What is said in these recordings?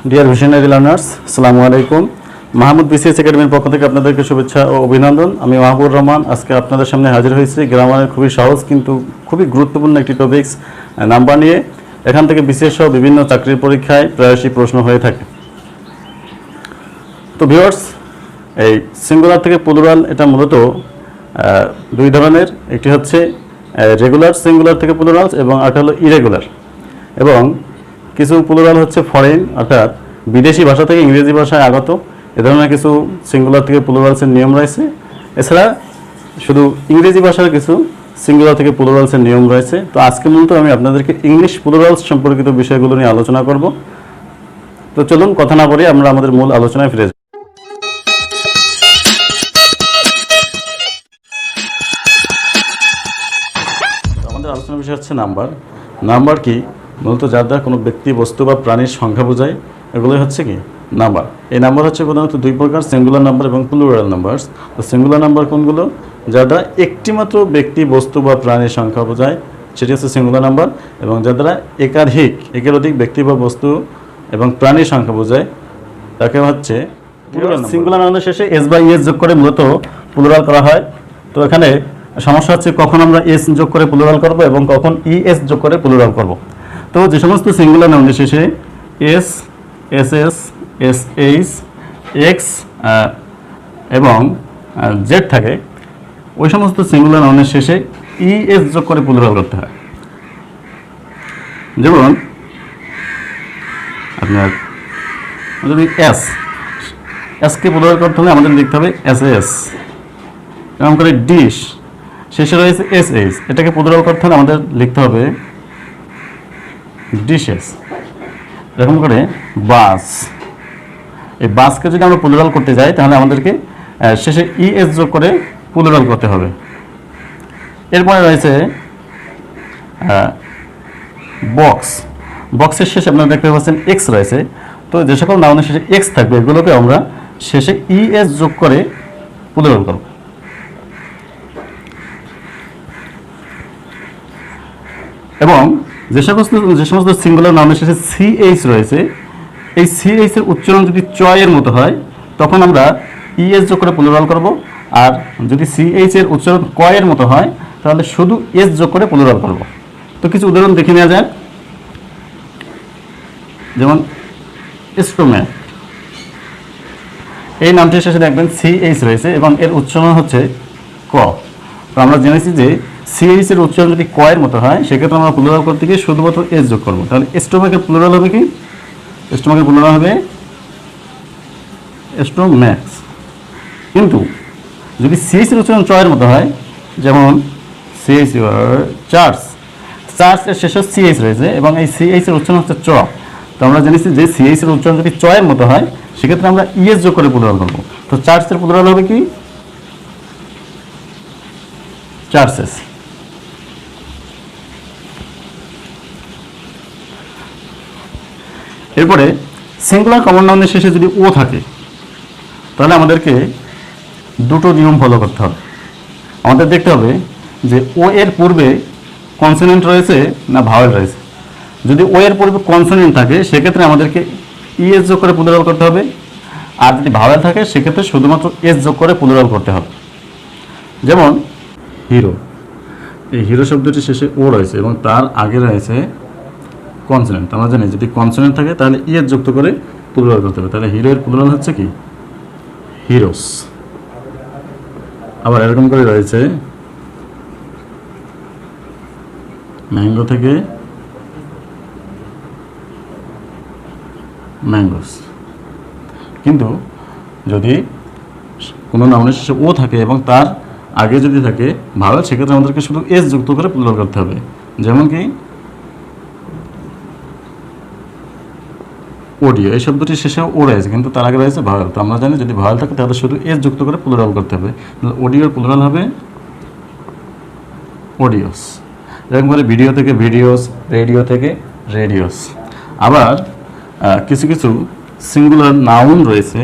Deer visionary learners, আসসালামু আলাইকুম। Mahmud BCS একাডেমির পক্ষ থেকে আপনাদেরকে শুভেচ্ছা ও অভিনন্দন। আমি মাহবুবুর রহমান আজকে আপনাদের সামনে হাজির হয়েছি গ্রামারের খুবই সহজ কিন্তু খুবই গুরুত্বপূর্ণ একটি টপিকস নাম্বার নিয়ে। এখান থেকে বিসিএস সহ বিভিন্ন চাকরির পরীক্ষায় প্রায়শই প্রশ্ন হয়ে থাকে। তো ভিউয়ার্স, এই সিঙ্গুলার থেকে প্লুরাল এটা মূলত দুই ধরনের। একটি হচ্ছে রেগুলার সিঙ্গুলার থেকে প্লুরাল এবং আরেকটা হলো ইরেগুলার। এবং কিছু প্লুরাল হচ্ছে ফরেন, অর্থাৎ বিদেশি ভাষা থেকে ইংরেজি ভাষায় আগত। এ ধরনের কিছু সিঙ্গুলার থেকে প্লুরালসের নিয়ম রয়েছে। এছাড়া শুধু ইংরেজি ভাষার কিছু সিঙ্গুলার থেকে প্লুরালসের নিয়ম রয়েছে। তো আজকে মূলত আমি আপনাদেরকে ইংলিশ প্লুরালস সম্পর্কিত বিষয়গুলো নিয়ে আলোচনা করব। তো চলুন কথা না বলে আমরা আমাদের মূল আলোচনায় ফিরে যাই। আমাদের আলোচনার বিষয় হচ্ছে নাম্বার। নাম্বার কি? মূলত যার দ্বারা কোনো ব্যক্তি, বস্তু বা প্রাণীর সংখ্যা বোঝায়, এগুলোই হচ্ছে কি নাম্বার। এই নাম্বার হচ্ছে প্রধানত দুই প্রকার, সিঙ্গুলার নাম্বার এবং প্লুরাল নাম্বারস। তো সিঙ্গুলার নাম্বার কোনগুলো? যার দ্বারা একটি মাত্র ব্যক্তি, বস্তু বা প্রাণীর সংখ্যা বোঝায়, সেটি হচ্ছে সিঙ্গুলার নাম্বার। এবং যার দ্বারা একের অধিক ব্যক্তি বা বস্তু এবং প্রাণীর সংখ্যা বোঝায়, তাকে হচ্ছে প্লুরাল। সিঙ্গুলার নাম্বার শেষে এস বা ইএস যোগ করে মূলত প্লুরাল করা হয়। তো এখানে সমস্যা হচ্ছে কখন আমরা এস যোগ করে প্লুরাল করব এবং কখন ইএস যোগ করে প্লুরাল করব। তো যে সমস্ত সিঙ্গুলার নাউনের শেষে এস, এসএস, এসএইচ, এক্স এবং জেড থাকে, ওই সমস্ত সিঙ্গুলার নাউনের শেষে ইএস যোগ করে প্লুরাল করতে হয়। যেমন আপনার যদি এসকে প্লুরাল করতে হলে আমাদের লিখতে হবে এসএস। এরকম করে ডিশ, শেষে রয়েছে এসএইচ, এটাকে প্লুরাল করতে হলে আমাদের লিখতে হবে ডিশেস। এরকম করে বাস, এই বাসকে যদি আমরা প্লুরাল করতে যাই তাহলে আমাদেরকে শেষে ইএস যোগ করে প্লুরাল করতে হবে। এরপরে রয়েছে বক্স। বক্সের শেষে আপনারা দেখতে পাচ্ছেন এক্স রয়েছে। তো যে সকল নাউনের শেষে এক্স থাকবে এগুলোকে আমরা শেষে ইএস যোগ করে প্লুরাল করব। এবং যে সমস্ত সিঙ্গুলার নাউনের শেষে সিএইচ রয়েছে, এই সিএইচ এর উচ্চারণ যদি চয়ের মতো হয় তখন আমরা ইএস যোগ করে প্লুরাল করব। আর যদি সিএইচ এর উচ্চারণ কয়ের মতো হয় তাহলে শুধু এস যোগ করে প্লুরাল করব। তো কিছু উদাহরণ দেখে নেওয়া যাক। যেমন স্টোম্যাক, এই নামটির শেষে দেখবেন সিএইচ রয়েছে এবং এর উচ্চারণ হচ্ছে ক। তো আমরা জেনেছি যে সিএইচ এর উচ্চারণ যদি কয়ের মতো হয় সেক্ষেত্রে আমরা প্লুরাল করতে গিয়ে শুধুমাত্র এস যোগ করবো। তাহলে স্টোম্যাকের প্লুরাল হবে কি? স্টোম্যাকের প্লুরাল হবে স্টোম্যাক্স। কিন্তু যদি সিএইচ এর উচ্চারণ চয়ের মতো হয়, যেমন সিএইচ চার্চ, চার্চ এর শেষে সিএইচ রয়েছে এবং এই সিএইচ এর উচ্চারণ হচ্ছে চ। তো আমরা জেনেছি যে সিএইচ এর উচ্চারণ যদি চয়ের মতো হয় সেক্ষেত্রে আমরা ইএস যোগ করে প্লুরাল করবো। তো চার্চের প্লুরাল হবে কি? চার্চেস। এরপরে সিঙ্গুলার কমন নাউনের শেষে যদি ও থাকে তাহলে আমাদেরকে দুটো নিয়ম ফলো করতে হবে। আমাদের দেখতে হবে যে ও এর পূর্বে কনসোনেন্ট রয়েছে না ভাওয়েল রয়েছে। যদি ও এর পূর্বে কনসোনেন্ট থাকে সেক্ষেত্রে আমাদেরকে ইএস যোগ করে প্লুরাল করতে হবে। আর যদি ভাওয়েল থাকে সেক্ষেত্রে শুধুমাত্র এস যোগ করে প্লুরাল করতে হবে। যেমন হিরো, এই হিরো শব্দটি শেষে ও রয়েছে এবং তার আগে রয়েছে কনসোনেন্ট। আমরা জানি যদি কনসোনেন্ট থাকে তাহলে ইএস যুক্ত করে প্লুরাল করতে হবে। তাহলে হিরো এর প্লুরাল হচ্ছে কি? হিরোস। আবার এরকম করে রয়েছে ম্যাঙ্গো থেকে ম্যাঙ্গোস। কিন্তু যদি কোনো নাউনের শেষে ও থাকে এবং তার আগে যদি থাকে ভাওয়েল সেক্ষেত্রে আমাদেরকে শুধু এস যুক্ত করে প্লুরাল করতে হবে। যেমন কি অডিও, এই শব্দটি শেষে ও রয়েছে কিন্তু তার আগে রয়েছে ভাওয়েল। তো আমরা জানি যদি ভাওয়েল থাকে তাহলে শুধু এস যুক্ত করে প্লুরাল করতে হবে। অডিওর প্লুরাল হবে অডিওস। এরকম করে ভিডিও থেকে ভিডিওস, রেডিও থেকে রেডিওস। আবার কিছু কিছু সিঙ্গুলার নাউন রয়েছে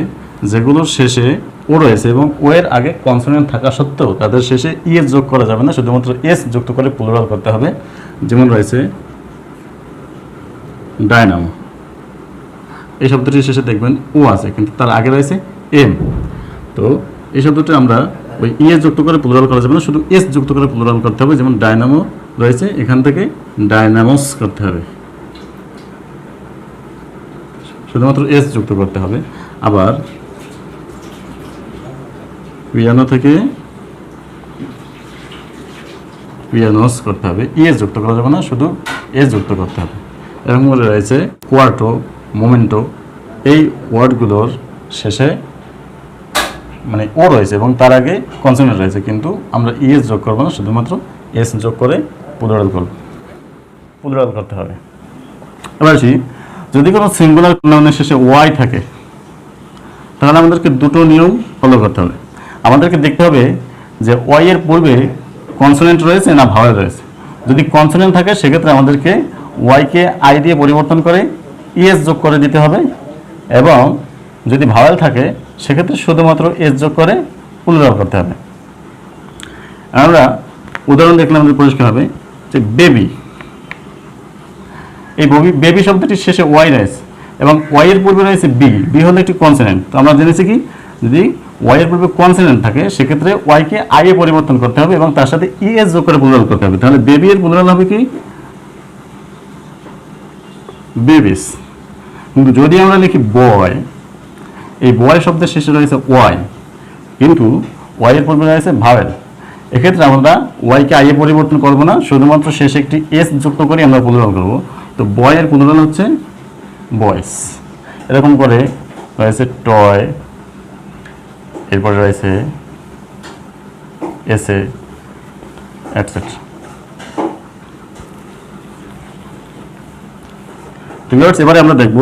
যেগুলোর শেষে ও রয়েছে এবং ও এর আগে কনসোনেন্ট থাকা সত্ত্বেও তাদের শেষে ইএস যোগ করা যাবে না, শুধুমাত্র এস যুক্ত করে প্লুরাল করতে হবে। যেমন রয়েছে ডায়নামো, এই শব্দটির শেষে দেখবেন ও আছে, কিন্তু তার আগে রয়েছে এম। তো এই শব্দটি আমরা ওই ইএস যুক্ত করে প্লুরাল করা যাবে না, শুধু এস যুক্ত করে প্লুরাল করতে হবে। যেমন ডায়নামো রয়েছে, এখান থেকে ডায়নামোস করতে হবে, শুধুমাত্র এস যুক্ত করতে হবে। আবার পিয়ানো থেকে পিয়ানোস করতে হবে, ইএস যুক্ত করা যাবে না, শুধু এস যুক্ত করতে হবে। এরকম করে রয়েছে কোয়ার্টো, মোমেন্টো, এই ওয়ার্ডগুলোর শেষে মানে ও রয়েছে এবং তার আগে কনসোনেন্ট রয়েছে, কিন্তু আমরা ইএস যোগ করবো না, শুধুমাত্র এস যোগ করে প্লুরাল করতে হবে। এবার আসি, যদি কোনো সিঙ্গুলার নাউনের শেষে ওয়াই থাকে তাহলে আমাদেরকে দুটো নিয়ম ফলো করতে হবে। আমাদেরকে দেখতে হবে যে ওয়াই এর পূর্বে কনসোনেন্ট রয়েছে না ভাওয়েল রয়েছে। যদি কনসোনেন্ট থাকে সেক্ষেত্রে আমাদেরকে ওয়াইকে আই দিয়ে পরিবর্তন করে ইএস যোগ করে দিতে হবে, এবং যদি ভাওয়েল থাকে সেক্ষেত্রে শুধুমাত্র এস যোগ করে প্লুরাল করতে হবে। আমরা উদাহরণ দেখলে আমাদের পরিষ্কার হবে যে বেবি, এই বেবি শব্দটির শেষে ওয়াই রয়েছে এবং ওয়াই এর পূর্বে রয়েছে বি হলো একটি কনসোনেন্ট। তো আমরা জেনেছি কি, যদি ওয়াই এর পূর্বে কনসোনেন্ট থাকে সেক্ষেত্রে ওয়াইকে আই এ পরিবর্তন করতে হবে এবং তার সাথে ইএস যোগ করে প্লুরাল করতে হবে। তাহলে বেবি এর প্লুরাল হবে কি, বেবিস। কিন্তু যদি আমরা লিখি বয়, এই বয় শব্দের শেষে রয়েছে ওয়াই, কিন্তু ওয়াই এর পূর্বে রয়েছে ভাওয়েল, এক্ষেত্রে আমরা ওয়াইকে আই এ পরিবর্তন করবো না, শুধুমাত্র শেষে একটি এস যুক্ত করে আমরা প্লুরাল করবো। তো বয় এর প্লুরাল হচ্ছে বয়েস। এরকম করে রয়েছে টয়, এরপরে রয়েছে এসে, এটসেট্রা। এবারে আমরা দেখব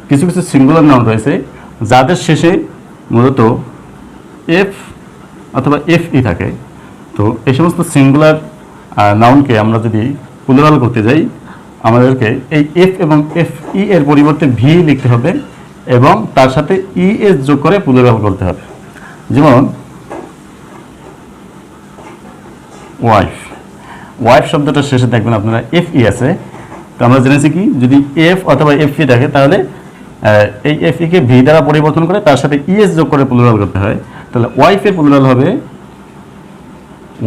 কিছু কিছু সিঙ্গুলার নাউন রয়েছে যাদের শেষে মূলত এফ অথবা এফ ই থাকে। তো এই সমস্ত সিঙ্গুলার নাউনকে আমরা যদি প্লুরাল করতে যাই, আমাদেরকে এই এফ এবং এফ ই এর পরিবর্তে ভি লিখতে হবে এবং তার সাথে ই এস যোগ করে প্লুরাল করতে হবে। যেমন ওয়াইফ শব্দটার শেষে দেখবেন আপনারা এফ ই আছে। তো আমরা জেনেছি কি, যদি এফ অথবা এফ ই থাকে তাহলে এই এফ ই কে ভি দ্বারা পরিবর্তন করে তার সাথে ই এস যোগ করে প্লুরাল করতে হয়। তাহলে ওয়াইফের প্লুরাল হবে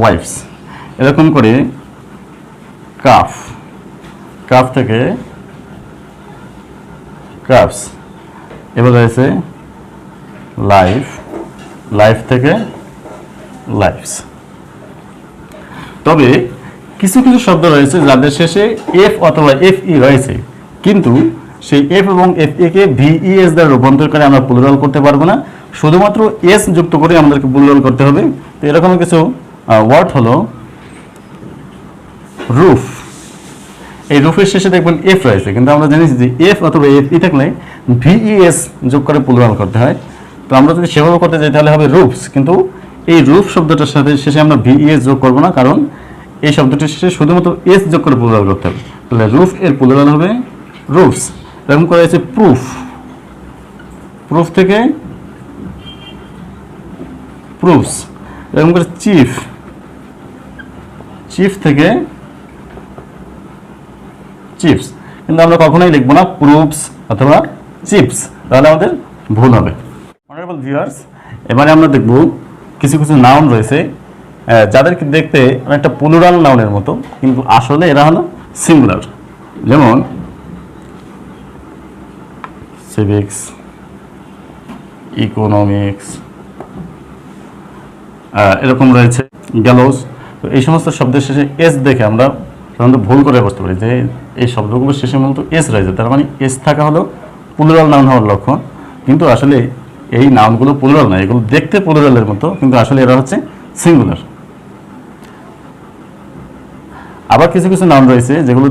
ওয়াইফস। এরকম করে কাফ থেকে কাফস। এবার রয়েছে লাইফ থেকে লাইফস। তবে কিছু কিছু শব্দ রয়েছে যাদের শেষে এফ অথবা এফ ই রয়েছে, কিন্তু সেই এফ এবং F E K V E S দ্বারা রূপান্তর করে আমরা প্লুরাল করতে পারবো না, শুধুমাত্র এস যুক্ত করে আমাদেরকে প্লুরাল করতে হবে। তো এরকম কিছু ওয়ার্ড হলো রুফ। এই রুফের শেষে দেখবেন এফ রয়েছে, কিন্তু আমরা জানি যে এফ অথবা এফ ই থাকলে ভিইএস যোগ করে প্লুরাল করতে হয়। তো আমরা যদি সেভাবে করতে যাই তাহলে হবে রুফস, কিন্তু এই রুফ শব্দটার সাথে শেষে আমরা ভিইএস যোগ করবো না, কারণ এই শব্দটির শেষে শুধুমাত্র এস যোগ করে প্লুরাল করতে হবে। তাহলে রুফ এর প্লুরাল হবে রুফস। এরকম করা হয়েছে প্রুফ থেকে প্রুফস। এরকম করে চিফ থেকে চিপস, কিন্তু আমরা কখনোই লিখবো না প্রুফস অথবা চিপস, তাহলে আমাদের ভুল হবে। অনারেবল ভিউয়ার্স, এবারে আমরা দেখব কিছু কিছু নাউন রয়েছে যাদেরকে দেখতে অনেকটা প্লুরাল নাউনের মতো, কিন্তু আসলে এরা হলো সিঙ্গুলার। যেমন সিভিক্স, ইকোনমিক্স, এরকম রয়েছে গ্যালোস। তো এই সমস্ত শব্দের শেষে এস দেখে আমরা সাধারণত ভুল করে বসতে পারি যে এই শব্দগুলোর শেষে মূলত এস রয়েছে, তার মানে এস থাকা হলো প্লুরাল নাউন হওয়ার লক্ষণ। কিন্তু আসলে এই নাউনগুলো প্লুরাল না, এগুলো দেখতে প্লুরালের মতো, কিন্তু আসলে এরা হচ্ছে সিঙ্গুলার। আবার কিছু কিছু নাউন রয়েছে যেগুলো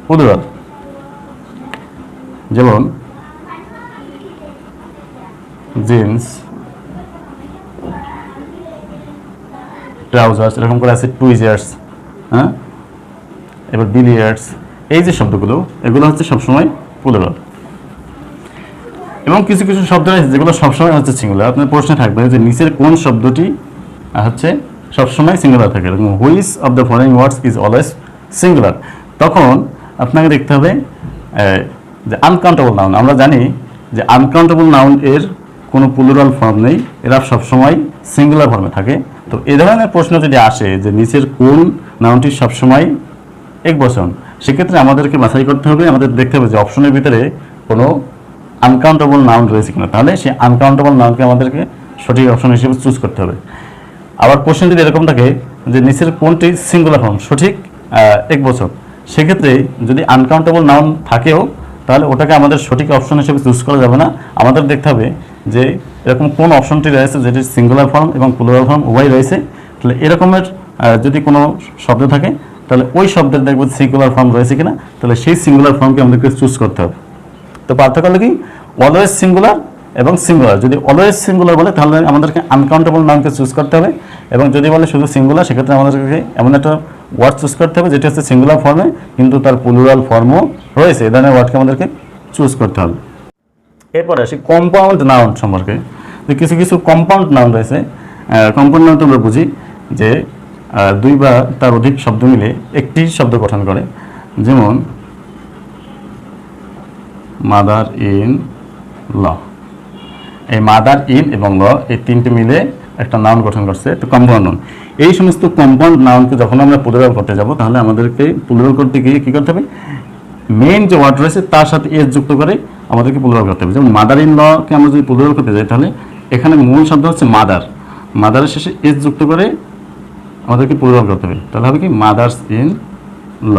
প্লুরাল, যেমন জিন্স, ট্রাউজার্স, এরকম করে আছে টুইজার্স, হ্যাঁ, এবার বিলিয়ার্ডস। এই যে শব্দগুলো, এগুলো হচ্ছে সবসময় প্লুরাল। এবং কিছু কিছু শব্দ রয়েছে যেগুলো সবসময় হচ্ছে সিঙ্গুলার। আপনার প্রশ্নে থাকবে যে নিচের কোন শব্দটি হচ্ছে সবসময় সিঙ্গুলার থাকে, এরকম which of the following words is always singular. তখন আপনাকে দেখতে হবে যে আনকাউন্টেবল নাউন। আমরা জানি যে আনকাউন্টেবল নাউন এর কোনো প্লুরাল ফর্ম নেই, এরা সবসময় সিঙ্গুলার ফর্মে থাকে। তো এই ধরনের প্রশ্ন যদি আসে যে নিচের কোন নাউনটি সবসময় একবচন, সেক্ষেত্রে আমাদেরকে বাছাই করতে হবে, আমাদের দেখতে হবে যে অপশনের ভিতরে কোনো আনকাউন্টেবল নাউন রয়েছে কিনা, তাহলে সেই আনকাউন্টেবল নাউনকে আমাদেরকে সঠিক অপশন হিসেবে চুজ করতে হবে। আবার কোশ্চেন যদি এরকম থাকে যে নিচের কোনটি সিঙ্গুলার ফর্ম সঠিক একবচন, সেক্ষেত্রে যদি আনকাউন্টেবল নাউন থাকেও তাহলে ওটাকে আমাদের সঠিক অপশন হিসেবে চুজ করা যাবে না। আমাদের দেখতে হবে যে এরকম কোন অপশনটি রয়েছে যেটি সিঙ্গুলার ফর্ম এবং প্লুরাল ফর্ম উভয় রয়েছে। তাহলে এরকমের যদি কোনো শব্দ থাকে তাহলে ওই শব্দের দেখব সিঙ্গুলার ফর্ম রয়েছে কিনা, তাহলে সেই সিঙ্গুলার ফর্মকে আমাদেরকে চুজ করতে হবে। তো পার্থক্য হলো কি, অলওয়েজ সিঙ্গুলার এবং সিঙ্গুলার। যদি অলওয়েজ সিঙ্গুলার বলে তাহলে আমাদেরকে আনকাউন্টেবল নাউনকে চুজ করতে হবে, এবং যদি বলে শুধু সিঙ্গুলার সেক্ষেত্রে আমাদেরকে এমন একটা ওয়ার্ড চুজ করতে হবে যেটি হচ্ছে সিঙ্গুলার ফর্মে কিন্তু তার প্লুরাল ফর্মও রয়েছে, এই ধরনের ওয়ার্ডকে আমাদেরকে চুজ করতে হবে। এরপরে আসি কম্পাউন্ড নাউন সম্পর্কে। যে কিছু কিছু কম্পাউন্ড নাউন রয়েছে। কম্পাউন্ড নাউন আমরা বুঝি যে দুই বা তার অধিক শব্দ মিলে একটি শব্দ গঠন করে, যেমন মাদার ইন ল। এই মাদার ইন এবং ল এই তিনটে মিলে একটা নাউন গঠন করছে, তো কম্পাউন্ড নাউন। এই সমস্ত কম্পাউন্ড নাউনকে যখন আমরা প্লুরাল করতে যাব তাহলে আমাদেরকে প্লুরাল করতে গিয়ে কী করতে হবে, মেইন যে ওয়ার্ড রয়েছে তার সাথে এস যুক্ত করে আমাদেরকে প্লুরাল করতে হবে। যেমন মাদার ইন লকে আমরা যদি প্লুরাল করতে যাই তাহলে এখানে মূল শব্দ হচ্ছে মাদার, মাদারের শেষে এস যুক্ত করে আমাদেরকে প্লুরাল করতে হবে, তাহলে হবে কি মাদার্স ইন ল।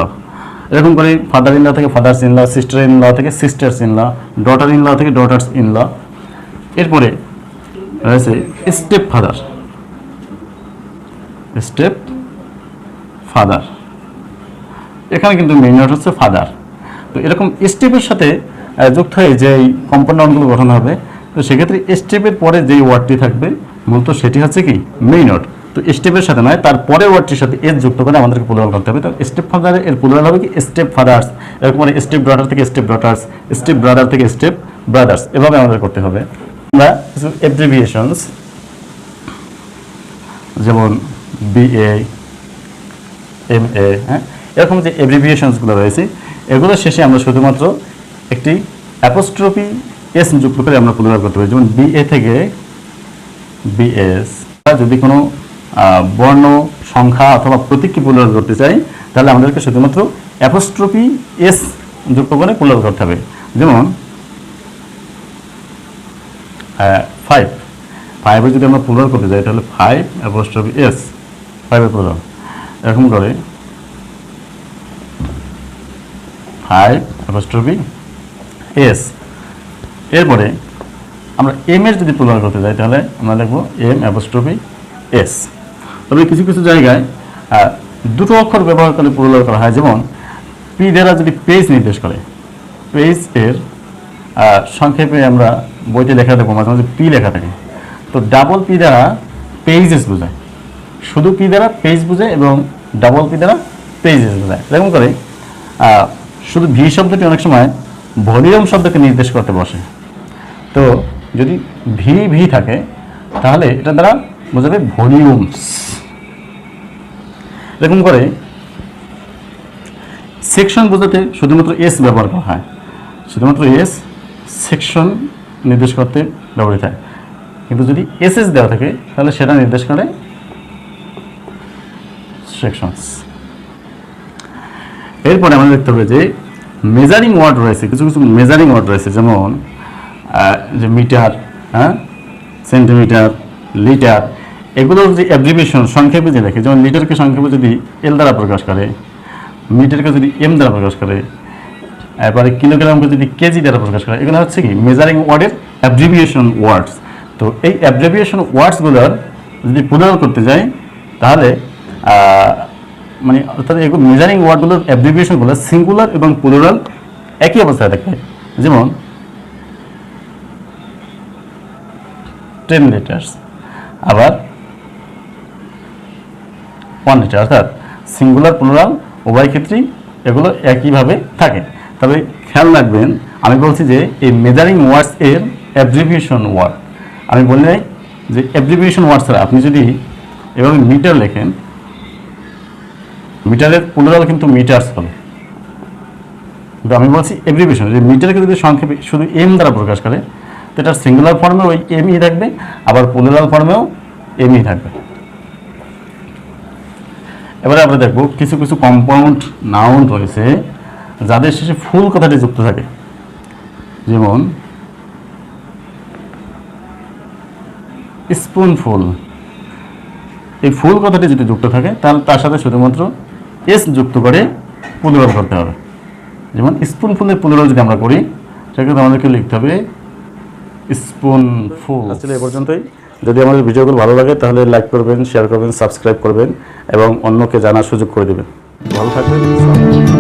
এরকম করে ফাদার ইন ল থেকে fathers in law, sister in law থেকে sisters in law, daughter in law থেকে ডটার্স ইন ল। এরপরে রয়েছে স্টেপ ফাদার, স্টেপ ফাদার, এখানে কিন্তু মেইন ওয়ার্ড হচ্ছে ফাদার। তো এরকম স্টেপের সাথে যুক্ত হয়ে যে কম্পাউন্ড নাউনগুলো গঠন হবে, তো সেক্ষেত্রে স্টেপের পরে যেই ওয়ার্ডটি থাকবে মূলত সেটি হচ্ছে কি মেইন ওয়ার্ড। তো স্টেপের সাথে নয়, তার পরের ওয়ার্ডটির সাথে এস যুক্ত করে আমাদেরকে প্লুরাল করতে হবে। তো স্টেপ ফাদারের এর প্লুরাল হবে কি স্টেপ ফাদার্স। এরকম করে স্টেপ ডটার থেকে স্টেপ ডটার্স, স্টেপ ব্রাদার থেকে স্টেপ ব্রাদার্স, এভাবে আমাদের করতে হবে। আমরা কিছু অ্যাব্রিভিয়েশনস যেমন BA, MA, হ্যাঁ, এরকম যে অ্যাব্রিভিয়েশনসগুলো রয়েছে এগুলো শেষে আমরা শুধুমাত্র একটি অ্যাপোস্ট্রফি এস যুক্ত করে আমরা প্লুরাল করতে পারি। যেমন BA থেকে BS। যদি কোনো বর্ণ, সংখ্যা অথবা প্রতীককে প্লুরাল করতে চাই তাহলে আমাদেরকে শুধুমাত্র অ্যাপোস্ট্রফি এস যুক্ত করে প্লুরাল করতে হবে। যেমন 5 যদি আমরা প্লুরাল করতে যাই তাহলে 5 অ্যাপোস্ট্রফি এস, 5 প্লুরাল। এরকম করে 5 অ্যাপোস্ট্রফি এস। এরপরে আমরা এম এর যদি প্লুরাল করতে যাই তাহলে আমরা লিখবো M অ্যাপোস্ট্রফি এস। তবে কিছু কিছু জায়গায় দুটো অক্ষর ব্যবহার করে প্লুরাল করা হয়। যেমন পি দ্বারা যদি পেজ নির্দেশ করে, পেজ এর সংক্ষেপে আমরা বইতে লেখা দেখবো মাঝে মাঝে পি লেখা থাকে। তো ডাবল পি দ্বারা পেজেস বোঝায়, শুধু পি দ্বারা পেজ বোঝায় এবং ডাবল পি দ্বারা পেজেস বোঝায়। এরকম করে শুধু ভি শব্দটি অনেক সময় ভলিউম শব্দকে নির্দেশ করতে বসে। তো যদি ভি থাকে তাহলে এটা দ্বারা বোঝাবে ভলিউমস। এরকম করে সেকশন বোঝাতে শুধুমাত্র এস ব্যবহার করা হয়, শুধুমাত্র এস সেকশন নির্দেশ করতে ব্যবহৃত হয়। কিন্তু যদি এসএস দেওয়া থাকে তাহলে সেটা নির্দেশ করে সেকশনস। এরপরে আমরা দেখতে হবে যে মেজারিং ওয়ার্ড রয়েছে, কিছু কিছু মেজারিং ওয়ার্ড রয়েছে, যেমন যে মিটার, হ্যাঁ, সেন্টিমিটার, লিটার, এগুলোর যে অ্যাব্রিভিয়েশন সংক্ষেপে যে লেখে, যেমন লিটারকে সংক্ষেপে যদি এল দ্বারা প্রকাশ করে, মিটারকে যদি এম দ্বারা প্রকাশ করে, এরপরে কিলোগ্রামকে যদি কেজি দ্বারা প্রকাশ করে, এগুলো হচ্ছে কি মেজারিং ওয়ার্ডের অ্যাব্রিভিয়েশন ওয়ার্ডস। তো এই অ্যাব্রিভিয়েশন ওয়ার্ডসগুলোর যদি প্লুরাল করতে যাই তাহলে মানে অর্থাৎ এগুলো মেজারিং ওয়ার্ডগুলোর অ্যাব্রিভিয়েশনগুলো সিঙ্গুলার এবং প্লুরাল একই অবস্থায় থাকে। যেমন 10 লিটার্স, আবার 1 লিটার, অর্থাৎ সিঙ্গুলার প্লুরাল উভয় ক্ষেত্রেই এগুলো একইভাবে থাকে। তবে খেয়াল রাখবেন, আমি বলছি যে এই মেজারিং ওয়ার্ডস এর অ্যাব্রিভিয়েশন ওয়ার্ড, আমি বলি নাই যে অ্যাব্রিভিয়েশন ওয়ার্ড ছাড়া আপনি যদি এভাবে মিটার লেখেন, মিটারের প্লুরাল কিন্তু মিটার্স হবে, কিন্তু আমি বলছি এব্রিভিয়েশন, যে মিটারকে যদি সংক্ষেপে শুধু এম দ্বারা প্রকাশ করে, তো এটার সিঙ্গুলার ফর্মে ওই এমই থাকবে, আবার প্লুরাল ফর্মেও এমই থাকবে। এবারে আমরা দেখব কিছু কিছু কম্পাউন্ড নাউন রয়েছে যাদের শেষে ফুল কথাটি যুক্ত থাকে। যেমন স্পুনফুল, এই ফুল কথাটি যদি যুক্ত থাকে তাহলে তার সাথে শুধুমাত্র এস যুক্ত করে প্লুরাল করতে হবে। যেমন স্পুনফুলের প্লুরাল যদি আমরা করি, সেক্ষেত্রে আমাদেরকে লিখতে হবে স্পুনফুল। আসলে এ পর্যন্তই। যদি আমাদের ভিডিওগুলো ভালো লাগে তাহলে লাইক করবেন, শেয়ার করবেন, সাবস্ক্রাইব করবেন এবং অন্যকে জানার সুযোগ করে দেবেন। ভালো থাকবেন।